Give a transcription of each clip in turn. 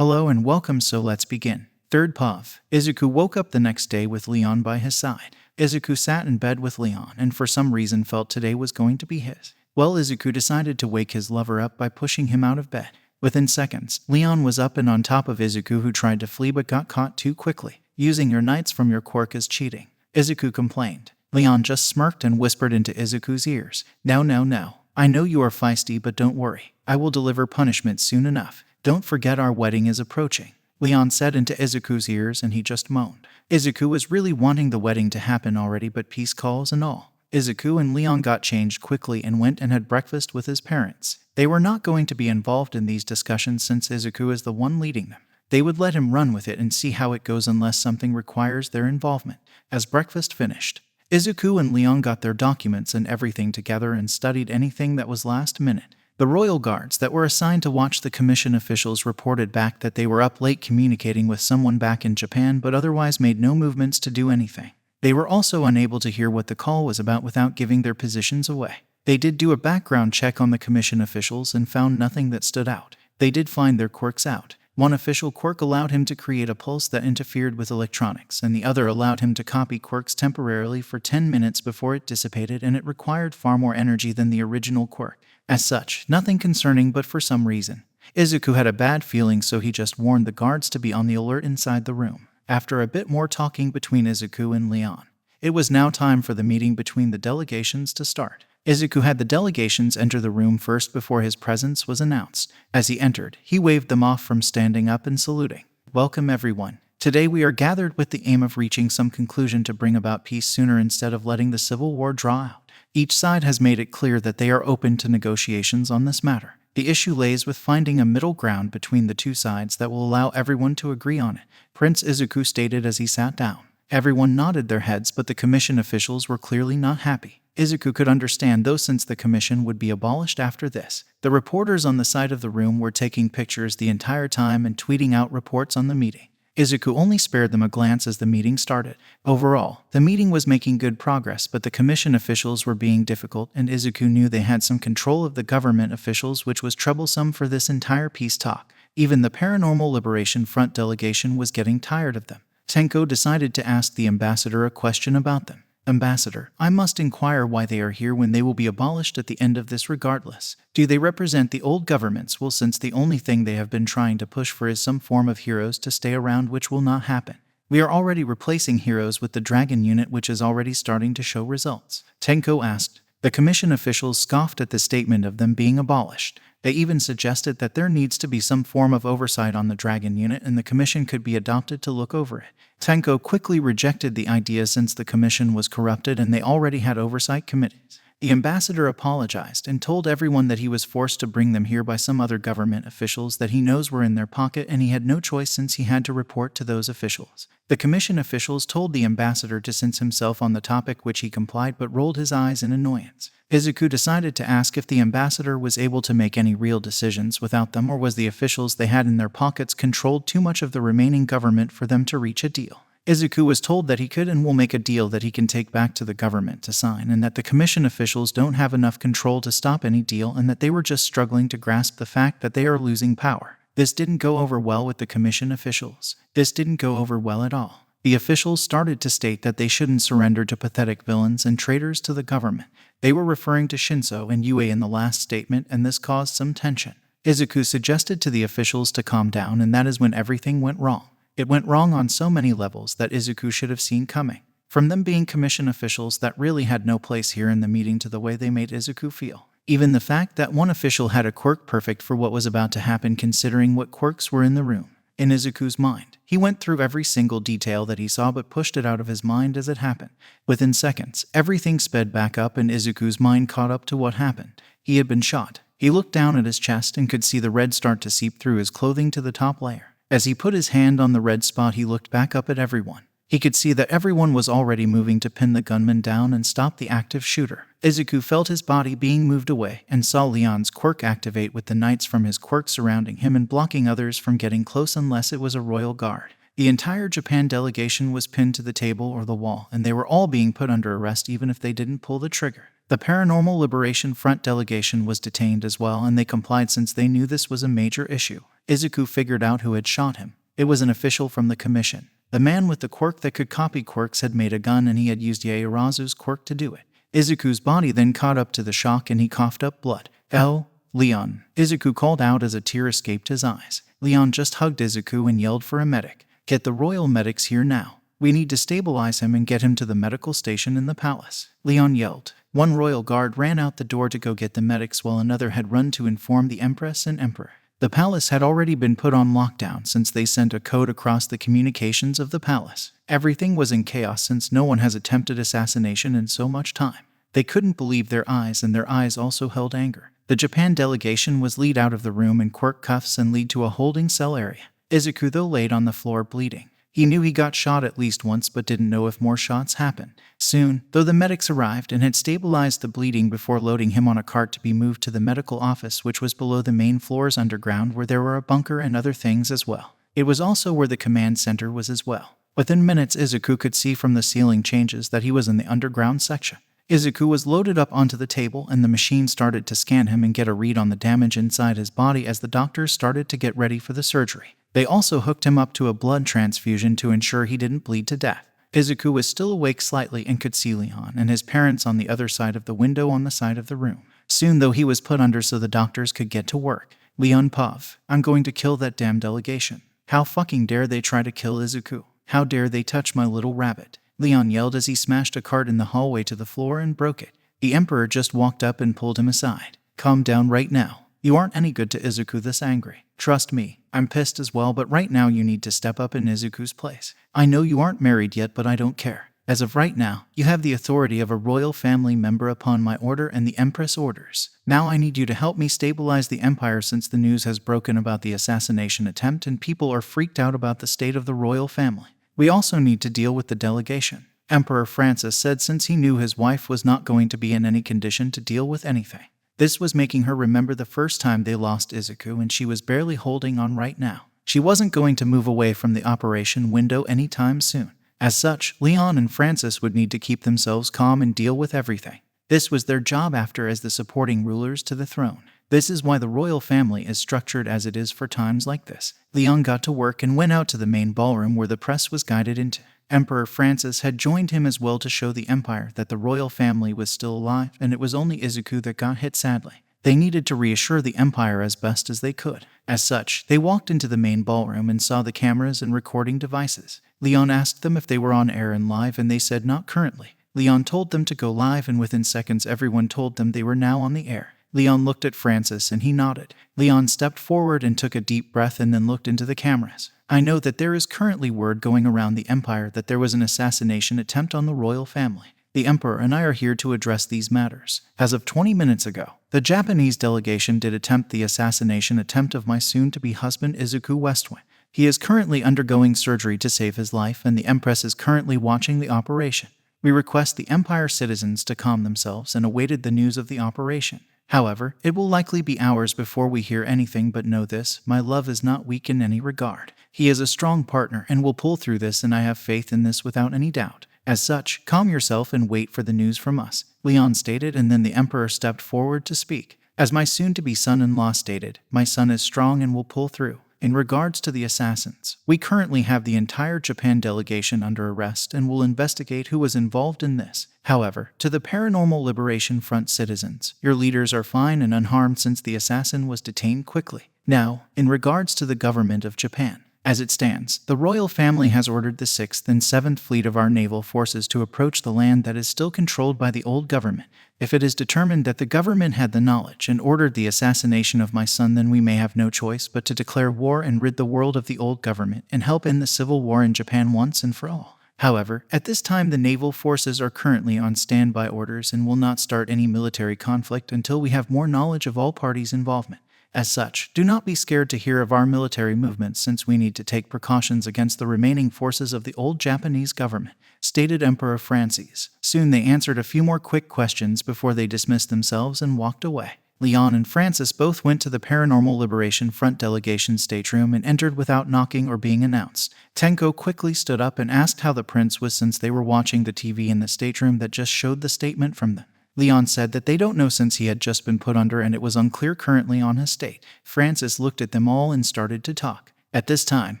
Hello and welcome, so let's begin. Third Puff. Izuku woke up the next day with Leon by his side. Izuku sat in bed with Leon and for some reason felt today was going to be his. Well, Izuku decided to wake his lover up by pushing him out of bed. Within seconds, Leon was up and on top of Izuku, who tried to flee but got caught too quickly. Using your knights from your quirk is cheating, Izuku complained. Leon just smirked and whispered into Izuku's ears, No. I know you are feisty, but don't worry. I will deliver punishment soon enough. Don't forget our wedding is approaching, Leon said into Izuku's ears, and he just moaned. Izuku was really wanting the wedding to happen already, but peace calls and all. Izuku and Leon got changed quickly and went and had breakfast with his parents. They were not going to be involved in these discussions since Izuku is the one leading them. They would let him run with it and see how it goes unless something requires their involvement. As breakfast finished, Izuku and Leon got their documents and everything together and studied anything that was last minute. The royal guards that were assigned to watch the commission officials reported back that they were up late communicating with someone back in Japan, but otherwise made no movements to do anything. They were also unable to hear what the call was about without giving their positions away. They did do a background check on the commission officials and found nothing that stood out. They did find their quirks out. One official quirk allowed him to create a pulse that interfered with electronics, and the other allowed him to copy quirks temporarily for 10 minutes before it dissipated, and it required far more energy than the original quirk. As such, nothing concerning, but for some reason, Izuku had a bad feeling, so he just warned the guards to be on the alert inside the room. After a bit more talking between Izuku and Leon, it was now time for the meeting between the delegations to start. Izuku had the delegations enter the room first before his presence was announced. As he entered, he waved them off from standing up and saluting. Welcome everyone. Today we are gathered with the aim of reaching some conclusion to bring about peace sooner instead of letting the civil war draw out. Each side has made it clear that they are open to negotiations on this matter. The issue lays with finding a middle ground between the two sides that will allow everyone to agree on it, Prince Izuku stated as he sat down. Everyone nodded their heads, but the commission officials were clearly not happy. Izuku could understand, though, since the commission would be abolished after this. The reporters on the side of the room were taking pictures the entire time and tweeting out reports on the meeting. Izuku only spared them a glance as the meeting started. Overall, the meeting was making good progress, but the commission officials were being difficult, and Izuku knew they had some control of the government officials, which was troublesome for this entire peace talk. Even the Paranormal Liberation Front delegation was getting tired of them. Tenko decided to ask the ambassador a question about them. Ambassador, I must inquire why they are here when they will be abolished at the end of this regardless. Do they represent the old governments? Well, since the only thing they have been trying to push for is some form of heroes to stay around, which will not happen. We are already replacing heroes with the dragon unit, which is already starting to show results. Tenko asked. The commission officials scoffed at the statement of them being abolished. They even suggested that there needs to be some form of oversight on the dragon unit and the commission could be adopted to look over it. Tenko quickly rejected the idea since the commission was corrupted and they already had oversight committees. The ambassador apologized and told everyone that he was forced to bring them here by some other government officials that he knows were in their pocket, and he had no choice since he had to report to those officials. The commission officials told the ambassador to censor himself on the topic, which he complied but rolled his eyes in annoyance. Izuku decided to ask if the ambassador was able to make any real decisions without them, or was the officials they had in their pockets controlled too much of the remaining government for them to reach a deal. Izuku was told that he could and will make a deal that he can take back to the government to sign, and that the commission officials don't have enough control to stop any deal, and that they were just struggling to grasp the fact that they are losing power. This didn't go over well with the commission officials. This didn't go over well at all. The officials started to state that they shouldn't surrender to pathetic villains and traitors to the government. They were referring to Shinso and Yue in the last statement, and this caused some tension. Izuku suggested to the officials to calm down, and that is when everything went wrong. It went wrong on so many levels that Izuku should have seen coming. From them being commission officials that really had no place here in the meeting to the way they made Izuku feel. Even the fact that one official had a quirk perfect for what was about to happen, considering what quirks were in the room. In Izuku's mind, he went through every single detail that he saw but pushed it out of his mind as it happened. Within seconds, everything sped back up and Izuku's mind caught up to what happened. He had been shot. He looked down at his chest and could see the red start to seep through his clothing to the top layer. As he put his hand on the red spot, he looked back up at everyone. He could see that everyone was already moving to pin the gunman down and stop the active shooter. Izuku felt his body being moved away and saw Leon's quirk activate with the knights from his quirk surrounding him and blocking others from getting close unless it was a royal guard. The entire Japan delegation was pinned to the table or the wall, and they were all being put under arrest even if they didn't pull the trigger. The Paranormal Liberation Front delegation was detained as well, and they complied since they knew this was a major issue. Izuku figured out who had shot him. It was an official from the commission. The man with the quirk that could copy quirks had made a gun, and he had used Yaoyorozu's quirk to do it. Izuku's body then caught up to the shock and he coughed up blood. "Oh, Leon," Izuku called out as a tear escaped his eyes. Leon just hugged Izuku and yelled for a medic. "Get the royal medics here now. We need to stabilize him and get him to the medical station in the palace," Leon yelled. One royal guard ran out the door to go get the medics while another had run to inform the Empress and Emperor. The palace had already been put on lockdown since they sent a code across the communications of the palace. Everything was in chaos since no one has attempted assassination in so much time. They couldn't believe their eyes, and their eyes also held anger. The Japan delegation was lead out of the room in quirk cuffs and lead to a holding cell area. Izuku, though, laid on the floor bleeding. He knew he got shot at least once but didn't know if more shots happened. Soon, though, the medics arrived and had stabilized the bleeding before loading him on a cart to be moved to the medical office, which was below the main floors underground, where there were a bunker and other things as well. It was also where the command center was as well. Within minutes, Izuku could see from the ceiling changes that he was in the underground section. Izuku was loaded up onto the table, and the machine started to scan him and get a read on the damage inside his body as the doctors started to get ready for the surgery. They also hooked him up to a blood transfusion to ensure he didn't bleed to death. Izuku was still awake slightly and could see Leon and his parents on the other side of the window on the side of the room. Soon, though, he was put under so the doctors could get to work. "Leon Pov, I'm going to kill that damn delegation. How fucking dare they try to kill Izuku? How dare they touch my little rabbit?" Leon yelled as he smashed a cart in the hallway to the floor and broke it. The Emperor just walked up and pulled him aside. "Calm down right now. You aren't any good to Izuku this angry. Trust me, I'm pissed as well, but right now you need to step up in Izuku's place. I know you aren't married yet, but I don't care. As of right now, you have the authority of a royal family member upon my order and the Empress orders. Now I need you to help me stabilize the empire since the news has broken about the assassination attempt and people are freaked out about the state of the royal family. We also need to deal with the delegation." Emperor Francis said since he knew his wife was not going to be in any condition to deal with anything. This was making her remember the first time they lost Izuku, and she was barely holding on right now. She wasn't going to move away from the operation window anytime soon. As such, Leon and Francis would need to keep themselves calm and deal with everything. This was their job after as the supporting rulers to the throne. This is why the royal family is structured as it is for times like this. Leon got to work and went out to the main ballroom where the press was guided into. Emperor Francis had joined him as well to show the empire that the royal family was still alive, and it was only Izuku that got hit sadly. They needed to reassure the empire as best as they could. As such, they walked into the main ballroom and saw the cameras and recording devices. Leon asked them if they were on air and live, and they said not currently. Leon told them to go live, and within seconds everyone told them they were now on the air. Leon looked at Francis and he nodded. Leon stepped forward and took a deep breath and then looked into the cameras. "I know that there is currently word going around the empire that there was an assassination attempt on the royal family. The Emperor and I are here to address these matters. As of 20 minutes ago, the Japanese delegation did attempt the assassination attempt of my soon-to-be husband Izuku Westwind. He is currently undergoing surgery to save his life, and the Empress is currently watching the operation. We request the Empire citizens to calm themselves and awaited the news of the operation. However, it will likely be hours before we hear anything, but know this, my love is not weak in any regard. He is a strong partner and will pull through this, and I have faith in this without any doubt. As such, calm yourself and wait for the news from us," Leon stated, and then the Emperor stepped forward to speak. "As my soon-to-be son-in-law stated, my son is strong and will pull through. In regards to the assassins, we currently have the entire Japan delegation under arrest and will investigate who was involved in this. However, to the Paranormal Liberation Front citizens, your leaders are fine and unharmed since the assassin was detained quickly. Now, in regards to the government of Japan, as it stands, the royal family has ordered the 6th and 7th Fleet of our naval forces to approach the land that is still controlled by the old government. If it is determined that the government had the knowledge and ordered the assassination of my son, then we may have no choice but to declare war and rid the world of the old government and help end the civil war in Japan once and for all. However, at this time the naval forces are currently on standby orders and will not start any military conflict until we have more knowledge of all parties' involvement. As such, do not be scared to hear of our military movements since we need to take precautions against the remaining forces of the old Japanese government," stated Emperor Francis. Soon they answered a few more quick questions before they dismissed themselves and walked away. Leon and Francis both went to the Paranormal Liberation Front delegation stateroom and entered without knocking or being announced. Tenko quickly stood up and asked how the prince was since they were watching the TV in the stateroom that just showed the statement from them. Leon said that they don't know since he had just been put under and it was unclear currently on his state. Francis looked at them all and started to talk. At this time,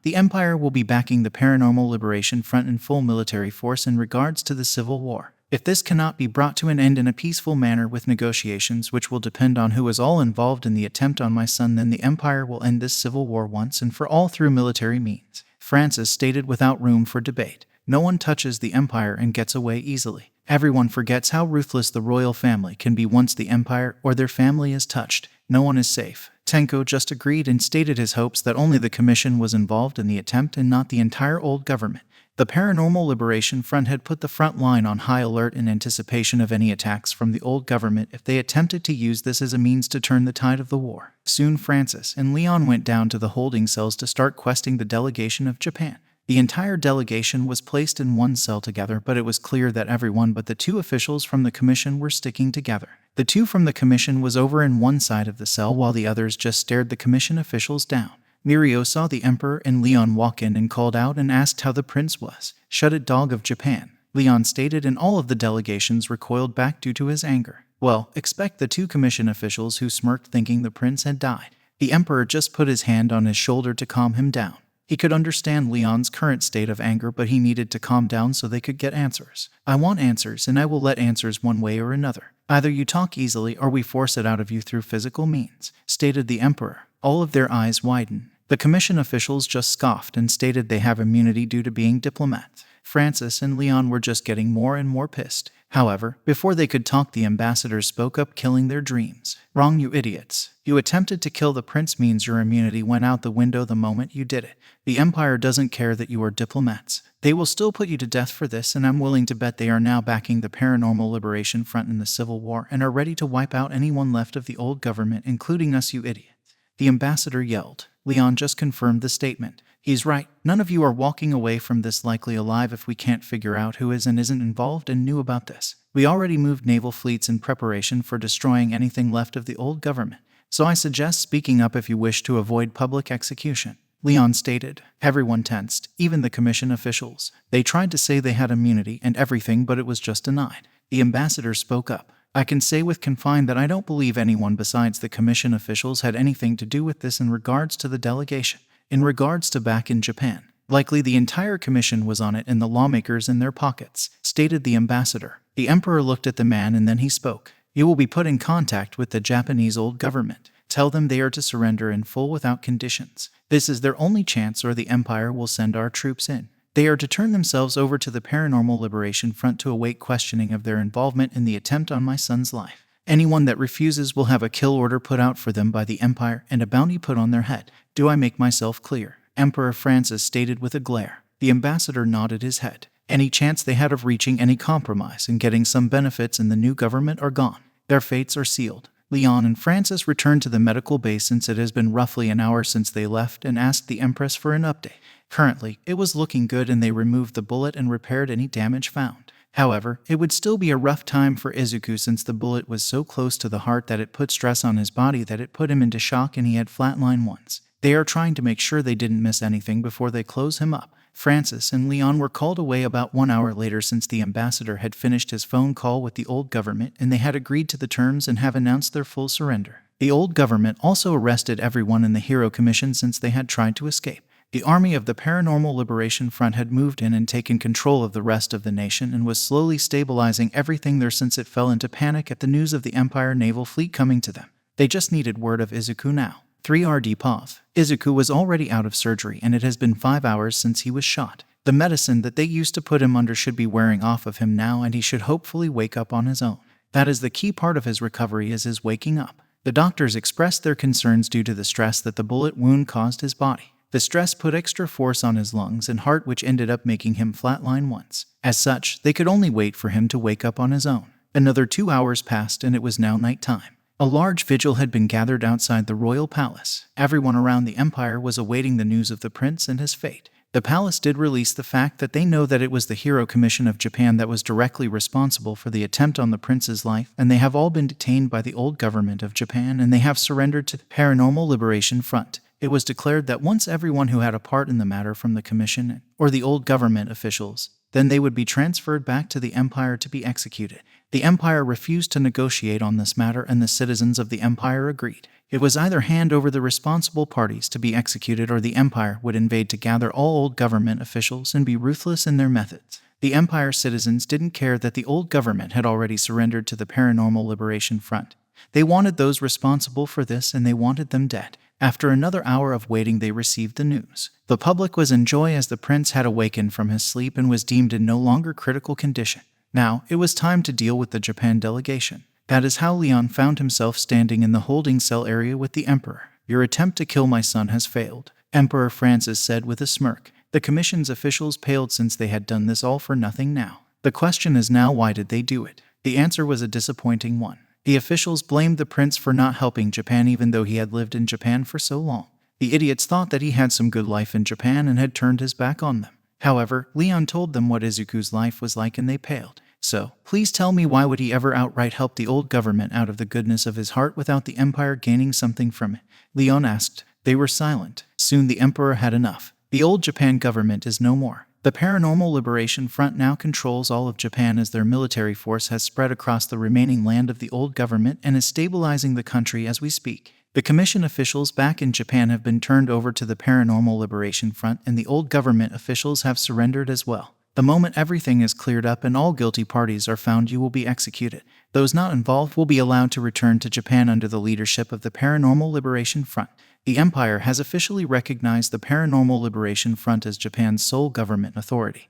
the Empire will be backing the Paranormal Liberation Front in full military force in regards to the Civil War. If this cannot be brought to an end in a peaceful manner with negotiations which will depend on who is all involved in the attempt on my son, then the Empire will end this civil war once and for all through military means. Francis stated without room for debate. No one touches the Empire and gets away easily. Everyone forgets how ruthless the royal family can be once the Empire or their family is touched. No one is safe. Tenko just agreed and stated his hopes that only the Commission was involved in the attempt and not the entire old government. The Paranormal Liberation Front had put the front line on high alert in anticipation of any attacks from the old government if they attempted to use this as a means to turn the tide of the war. Soon Francis and Leon went down to the holding cells to start questing the delegation of Japan. The entire delegation was placed in one cell together, but it was clear that everyone but the two officials from the Commission were sticking together. The two from the Commission was over in one side of the cell while the others just stared the Commission officials down. Mirio saw the Emperor and Leon walk in and called out and asked how the prince was. "Shut it, dog of Japan," Leon stated, and all of the delegations recoiled back due to his anger. Well, expect the two Commission officials who smirked thinking the prince had died. The Emperor just put his hand on his shoulder to calm him down. He could understand Leon's current state of anger, but he needed to calm down so they could get answers. "I want answers, and I will let answers one way or another. Either you talk easily or we force it out of you through physical means," stated the Emperor. All of their eyes widened. The Commission officials just scoffed and stated they have immunity due to being diplomats. Francis and Leon were just getting more and more pissed. However, before they could talk, the ambassador spoke up, killing their dreams. "Wrong, you idiots. You attempted to kill the prince means your immunity went out the window the moment you did it. The Empire doesn't care that you are diplomats. They will still put you to death for this, and I'm willing to bet they are now backing the Paranormal Liberation Front in the Civil War and are ready to wipe out anyone left of the old government, including us, you idiots," the ambassador yelled. Leon just confirmed the statement. "He's right. None of you are walking away from this likely alive if we can't figure out who is and isn't involved and knew about this. We already moved naval fleets in preparation for destroying anything left of the old government. So I suggest speaking up if you wish to avoid public execution," Leon stated. Everyone tensed, even the Commission officials. They tried to say they had immunity and everything, but it was just denied. The ambassador spoke up. "I can say with confidence that I don't believe anyone besides the Commission officials had anything to do with this in regards to the delegation. In regards to back in Japan, likely the entire Commission was on it and the lawmakers in their pockets," stated the ambassador. The Emperor looked at the man and then he spoke. "You will be put in contact with the Japanese old government. Tell them they are to surrender in full without conditions. This is their only chance or the Empire will send our troops in. They are to turn themselves over to the Paranormal Liberation Front to await questioning of their involvement in the attempt on my son's life. Anyone that refuses will have a kill order put out for them by the Empire and a bounty put on their head. Do I make myself clear?" Emperor Francis stated with a glare. The ambassador nodded his head. Any chance they had of reaching any compromise and getting some benefits in the new government are gone. Their fates are sealed. Leon and Francis returned to the medical base since it has been roughly an hour since they left and asked the Empress for an update. Currently, it was looking good and they removed the bullet and repaired any damage found. However, it would still be a rough time for Izuku since the bullet was so close to the heart that it put stress on his body that it put him into shock and he had flatline once. They are trying to make sure they didn't miss anything before they close him up. Francis and Leon were called away about 1 hour later since the ambassador had finished his phone call with the old government and they had agreed to the terms and have announced their full surrender. The old government also arrested everyone in the Hero Commission since they had tried to escape. The army of the Paranormal Liberation Front had moved in and taken control of the rest of the nation and was slowly stabilizing everything there since it fell into panic at the news of the Empire naval fleet coming to them. They just needed word of Izuku now. 3rd POV. Izuku was already out of surgery and it has been 5 hours since he was shot. The medicine that they used to put him under should be wearing off of him now and he should hopefully wake up on his own. That is the key part of his recovery, is his waking up. The doctors expressed their concerns due to the stress that the bullet wound caused his body. The stress put extra force on his lungs and heart, which ended up making him flatline once. As such, they could only wait for him to wake up on his own. Another 2 hours passed and it was now nighttime. A large vigil had been gathered outside the royal palace. Everyone around the empire was awaiting the news of the prince and his fate. The palace did release the fact that they know that it was the Hero Commission of Japan that was directly responsible for the attempt on the prince's life, and they have all been detained by the old government of Japan and they have surrendered to the Paranormal Liberation Front. It was declared that once everyone who had a part in the matter from the commission or the old government officials, then they would be transferred back to the empire to be executed. The empire refused to negotiate on this matter and the citizens of the empire agreed. It was either hand over the responsible parties to be executed or the empire would invade to gather all old government officials and be ruthless in their methods. The empire citizens didn't care that the old government had already surrendered to the Paranormal Liberation Front. They wanted those responsible for this and they wanted them dead. After another hour of waiting, they received the news. The public was in joy as the prince had awakened from his sleep and was deemed in no longer critical condition. Now, it was time to deal with the Japan delegation. That is how Leon found himself standing in the holding cell area with the emperor. "Your attempt to kill my son has failed," Emperor Francis said with a smirk. The commission's officials paled since they had done this all for nothing now. The question is now, why did they do it? The answer was a disappointing one. The officials blamed the prince for not helping Japan even though he had lived in Japan for so long. The idiots thought that he had some good life in Japan and had turned his back on them. However, Leon told them what Izuku's life was like and they paled. "So, please tell me, why would he ever outright help the old government out of the goodness of his heart without the empire gaining something from it?" Leon asked. They were silent. Soon the emperor had enough. The old Japan government is no more. The Paranormal Liberation Front now controls all of Japan as their military force has spread across the remaining land of the old government and is stabilizing the country as we speak. The commission officials back in Japan have been turned over to the Paranormal Liberation Front and the old government officials have surrendered as well. The moment everything is cleared up and all guilty parties are found, you will be executed. Those not involved will be allowed to return to Japan under the leadership of the Paranormal Liberation Front. The Empire has officially recognized the Paranormal Liberation Front as Japan's sole government authority,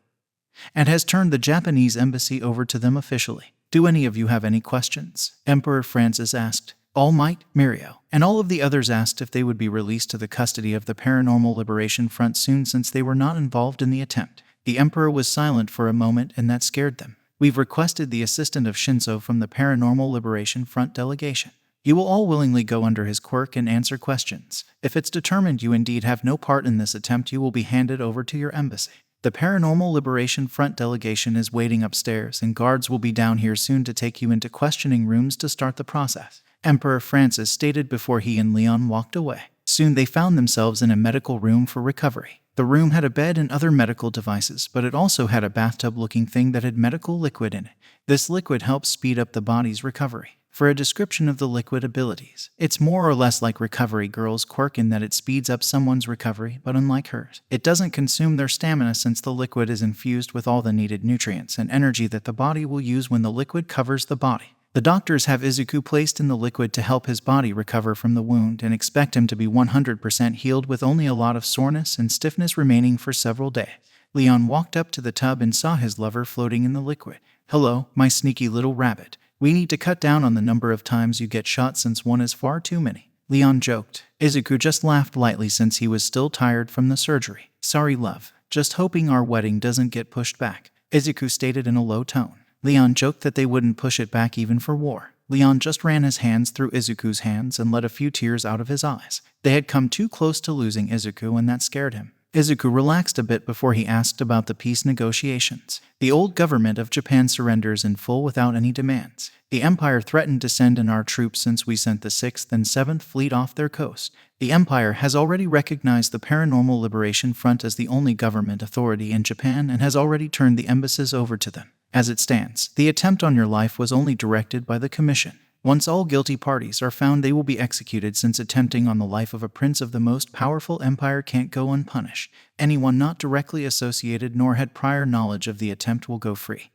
and has turned the Japanese embassy over to them officially. "Do any of you have any questions?" Emperor Francis asked. All Might, Mirio, and all of the others asked if they would be released to the custody of the Paranormal Liberation Front soon since they were not involved in the attempt. The Emperor was silent for a moment and that scared them. "We've requested the assistance of Shinzo from the Paranormal Liberation Front delegation. You will all willingly go under his quirk and answer questions. If it's determined you indeed have no part in this attempt, you will be handed over to your embassy. The Paranormal Liberation Front delegation is waiting upstairs and guards will be down here soon to take you into questioning rooms to start the process," Emperor Francis stated before he and Leon walked away. Soon they found themselves in a medical room for recovery. The room had a bed and other medical devices, but it also had a bathtub-looking thing that had medical liquid in it. This liquid helps speed up the body's recovery. For a description of the liquid abilities, it's more or less like Recovery Girl's quirk in that it speeds up someone's recovery, but unlike hers, it doesn't consume their stamina since the liquid is infused with all the needed nutrients and energy that the body will use when the liquid covers the body. The doctors have Izuku placed in the liquid to help his body recover from the wound and expect him to be 100% healed with only a lot of soreness and stiffness remaining for several days. Leon walked up to the tub and saw his lover floating in the liquid. "Hello, my sneaky little rabbit. We need to cut down on the number of times you get shot since one is far too many," Leon joked. Izuku just laughed lightly since he was still tired from the surgery. "Sorry, love. Just hoping our wedding doesn't get pushed back," Izuku stated in a low tone. Leon joked that they wouldn't push it back even for war. Leon just ran his hands through Izuku's hands and let a few tears out of his eyes. They had come too close to losing Izuku and that scared him. Izuku relaxed a bit before he asked about the peace negotiations. "The old government of Japan surrenders in full without any demands. The Empire threatened to send in our troops since we sent the 6th and 7th Fleet off their coast. The Empire has already recognized the Paranormal Liberation Front as the only government authority in Japan and has already turned the embassies over to them. As it stands, the attempt on your life was only directed by the Commission. Once all guilty parties are found, they will be executed since attempting on the life of a prince of the most powerful empire can't go unpunished. Anyone not directly associated nor had prior knowledge of the attempt will go free.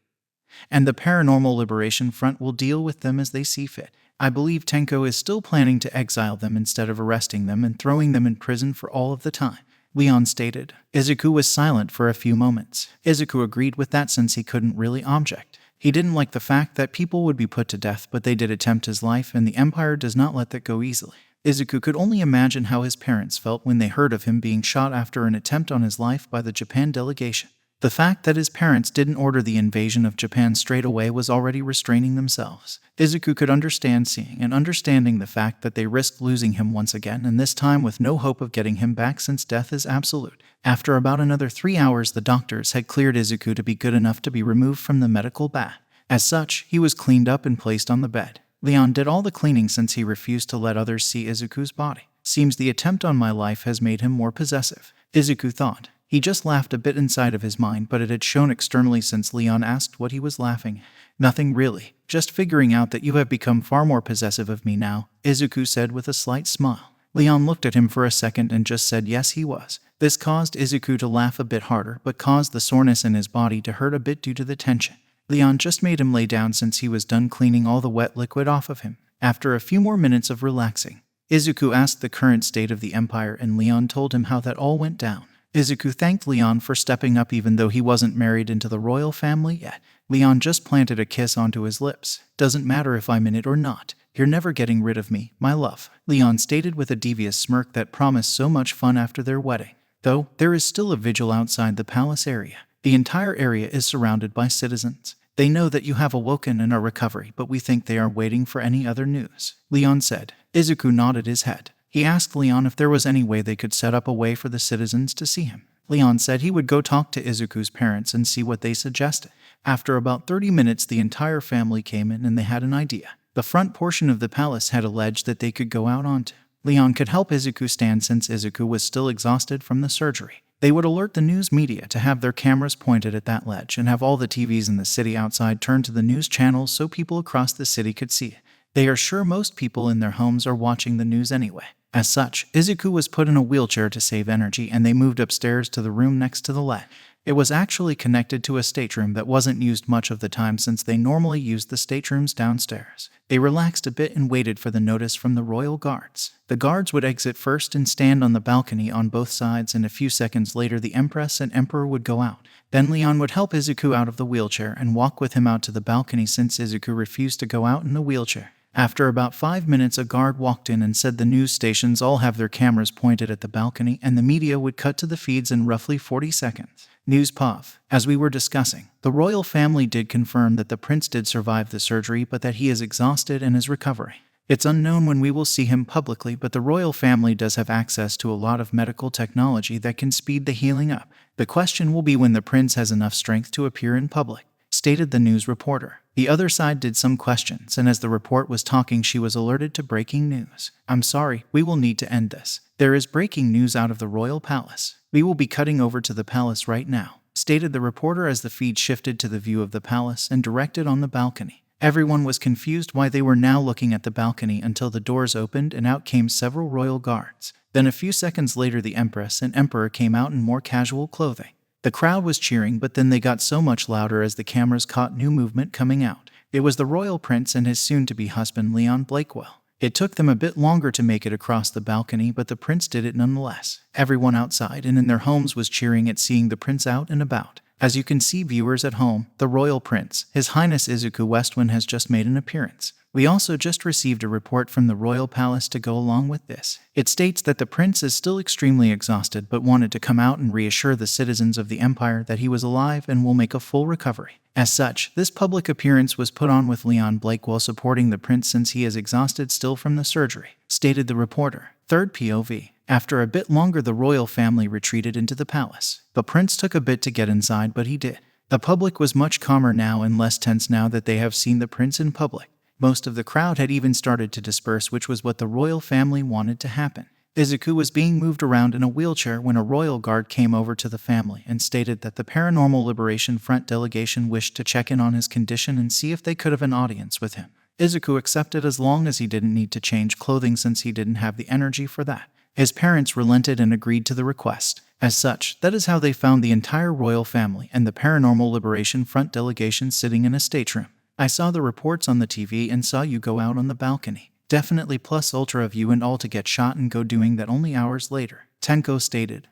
And the Paranormal Liberation Front will deal with them as they see fit. I believe Tenko is still planning to exile them instead of arresting them and throwing them in prison for all of the time," Leon stated. Izuku was silent for a few moments. Izuku agreed with that since he couldn't really object. He didn't like the fact that people would be put to death, but they did attempt his life and the Empire does not let that go easily. Izuku could only imagine how his parents felt when they heard of him being shot after an attempt on his life by the Japan delegation. The fact that his parents didn't order the invasion of Japan straight away was already restraining themselves. Izuku could understand seeing and understanding the fact that they risked losing him once again, and this time with no hope of getting him back since death is absolute. After about another 3 hours, the doctors had cleared Izuku to be good enough to be removed from the medical bath. As such, he was cleaned up and placed on the bed. Leon did all the cleaning since he refused to let others see Izuku's body. Seems the attempt on my life has made him more possessive, Izuku thought. He just laughed a bit inside of his mind, but it had shown externally since Leon asked what he was laughing. Nothing really, just figuring out that you have become far more possessive of me now, Izuku said with a slight smile. Leon looked at him for a second and just said yes he was. This caused Izuku to laugh a bit harder, but caused the soreness in his body to hurt a bit due to the tension. Leon just made him lay down since he was done cleaning all the wet liquid off of him. After a few more minutes of relaxing, Izuku asked the current state of the empire, and Leon told him how that all went down. Izuku thanked Leon for stepping up even though he wasn't married into the royal family yet. Leon just planted a kiss onto his lips. Doesn't matter if I'm in it or not. You're never getting rid of me, my love, Leon stated with a devious smirk that promised so much fun after their wedding. Though, there is still a vigil outside the palace area. The entire area is surrounded by citizens. They know that you have awoken and are recovering, but we think they are waiting for any other news, Leon said. Izuku nodded his head. He asked Leon if there was any way they could set up a way for the citizens to see him. Leon said he would go talk to Izuku's parents and see what they suggested. After about 30 minutes, the entire family came in and they had an idea. The front portion of the palace had a ledge that they could go out onto. Leon could help Izuku stand since Izuku was still exhausted from the surgery. They would alert the news media to have their cameras pointed at that ledge and have all the TVs in the city outside turned to the news channels so people across the city could see it. They are sure most people in their homes are watching the news anyway. As such, Izuku was put in a wheelchair to save energy and they moved upstairs to the room next to the ledge. It was actually connected to a stateroom that wasn't used much of the time since they normally used the staterooms downstairs. They relaxed a bit and waited for the notice from the royal guards. The guards would exit first and stand on the balcony on both sides, and a few seconds later the Empress and Emperor would go out. Then Leon would help Izuku out of the wheelchair and walk with him out to the balcony since Izuku refused to go out in the wheelchair. After about 5 minutes, a guard walked in and said the news stations all have their cameras pointed at the balcony and the media would cut to the feeds in roughly 40 seconds. News puff. As we were discussing, the royal family did confirm that the prince did survive the surgery but that he is exhausted and is recovering. It's unknown when we will see him publicly, but the royal family does have access to a lot of medical technology that can speed the healing up. The question will be when the prince has enough strength to appear in public, stated the news reporter. The other side did some questions, and as the report was talking, she was alerted to breaking news. I'm sorry, we will need to end this. There is breaking news out of the royal palace. We will be cutting over to the palace right now, stated the reporter as the feed shifted to the view of the palace and directed on the balcony. Everyone was confused why they were now looking at the balcony until the doors opened and out came several royal guards. Then a few seconds later the Empress and Emperor came out in more casual clothing. The crowd was cheering, but then they got so much louder as the cameras caught new movement coming out. It was the royal prince and his soon-to-be husband Leon Blakewell. It took them a bit longer to make it across the balcony, but the prince did it nonetheless. Everyone outside and in their homes was cheering at seeing the prince out and about. As you can see, viewers at home, the royal prince, His Highness Izuku Westwind, has just made an appearance. We also just received a report from the royal palace to go along with this. It states that the prince is still extremely exhausted but wanted to come out and reassure the citizens of the empire that he was alive and will make a full recovery. As such, this public appearance was put on with Leon Blakewell supporting the prince since he is exhausted still from the surgery, stated the reporter. Third POV. After a bit longer, the royal family retreated into the palace. The prince took a bit to get inside, but he did. The public was much calmer now and less tense now that they have seen the prince in public. Most of the crowd had even started to disperse, which was what the royal family wanted to happen. Izuku was being moved around in a wheelchair when a royal guard came over to the family and stated that the Paranormal Liberation Front delegation wished to check in on his condition and see if they could have an audience with him. Izuku accepted as long as he didn't need to change clothing since he didn't have the energy for that. His parents relented and agreed to the request. As such, that is how they found the entire royal family and the Paranormal Liberation Front delegation sitting in a stateroom. I saw the reports on the TV and saw you go out on the balcony. Definitely plus ultra of you and all to get shot and go doing that only hours later, Tenko stated.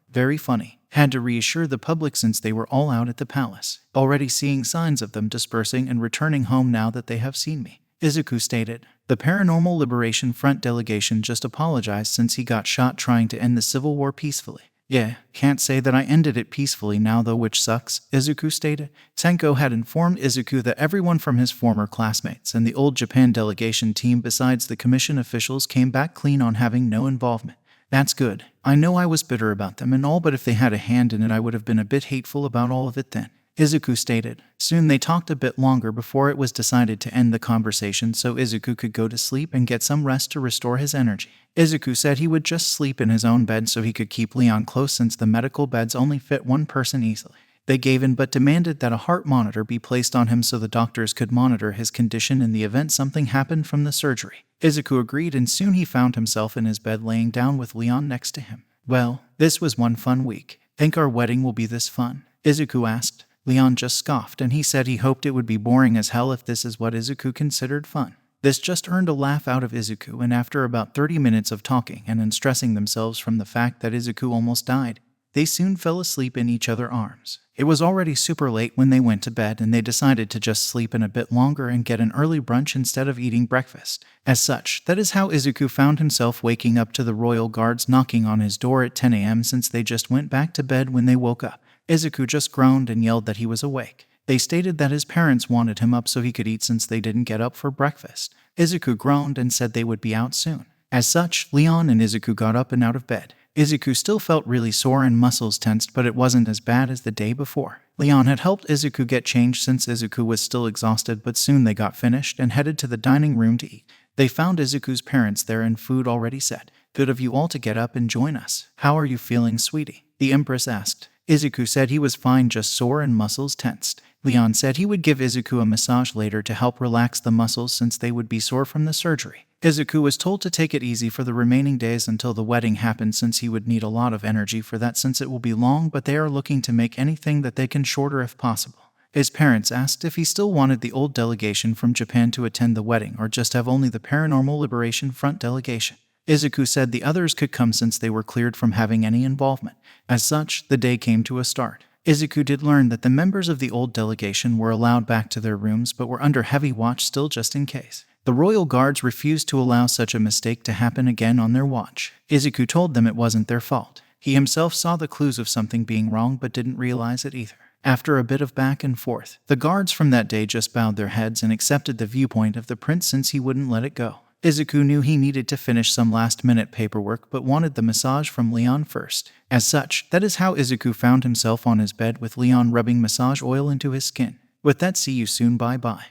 Very funny. Had to reassure the public since they were all out at the palace, already seeing signs of them dispersing and returning home now that they have seen me, Izuku stated. The Paranormal Liberation Front delegation just apologized since he got shot trying to end the civil war peacefully. Yeah, can't say that I ended it peacefully now though, which sucks, Izuku stated. Tenko had informed Izuku that everyone from his former classmates and the old Japan delegation team besides the commission officials came back clean on having no involvement. That's good. I know I was bitter about them and all, but if they had a hand in it I would have been a bit hateful about all of it then, Izuku stated. Soon they talked a bit longer before it was decided to end the conversation so Izuku could go to sleep and get some rest to restore his energy. Izuku said he would just sleep in his own bed so he could keep Leon close since the medical beds only fit one person easily. They gave in but demanded that a heart monitor be placed on him so the doctors could monitor his condition in the event something happened from the surgery. Izuku agreed and soon he found himself in his bed laying down with Leon next to him. Well, this was one fun week. Think our wedding will be this fun? Izuku asked. Leon just scoffed and he said he hoped it would be boring as hell if this is what Izuku considered fun. This just earned a laugh out of Izuku, and after about 30 minutes of talking and unstressing themselves from the fact that Izuku almost died, they soon fell asleep in each other's arms. It was already super late when they went to bed and they decided to just sleep in a bit longer and get an early brunch instead of eating breakfast. As such, that is how Izuku found himself waking up to the royal guards knocking on his door at 10 a.m. since they just went back to bed when they woke up. Izuku just groaned and yelled that he was awake. They stated that his parents wanted him up so he could eat since they didn't get up for breakfast. Izuku groaned and said they would be out soon. As such, Leon and Izuku got up and out of bed. Izuku still felt really sore and muscles tensed, but it wasn't as bad as the day before. Leon had helped Izuku get changed since Izuku was still exhausted, but soon they got finished and headed to the dining room to eat. They found Izuku's parents there and food already set. Good of you all to get up and join us. How are you feeling, sweetie? The Empress asked. Izuku said he was fine, just sore and muscles tensed. Leon said he would give Izuku a massage later to help relax the muscles since they would be sore from the surgery. Izuku was told to take it easy for the remaining days until the wedding happened since he would need a lot of energy for that since it will be long, but they are looking to make anything that they can shorter if possible. His parents asked if he still wanted the old delegation from Japan to attend the wedding or just have only the Paranormal Liberation Front delegation. Izuku said the others could come since they were cleared from having any involvement. As such, the day came to a start. Izuku did learn that the members of the old delegation were allowed back to their rooms but were under heavy watch still just in case. The royal guards refused to allow such a mistake to happen again on their watch. Izuku told them it wasn't their fault. He himself saw the clues of something being wrong but didn't realize it either. After a bit of back and forth, the guards from that day just bowed their heads and accepted the viewpoint of the prince since he wouldn't let it go. Izuku knew he needed to finish some last-minute paperwork but wanted the massage from Leon first. As such, that is how Izuku found himself on his bed with Leon rubbing massage oil into his skin. With that, see you soon, bye-bye.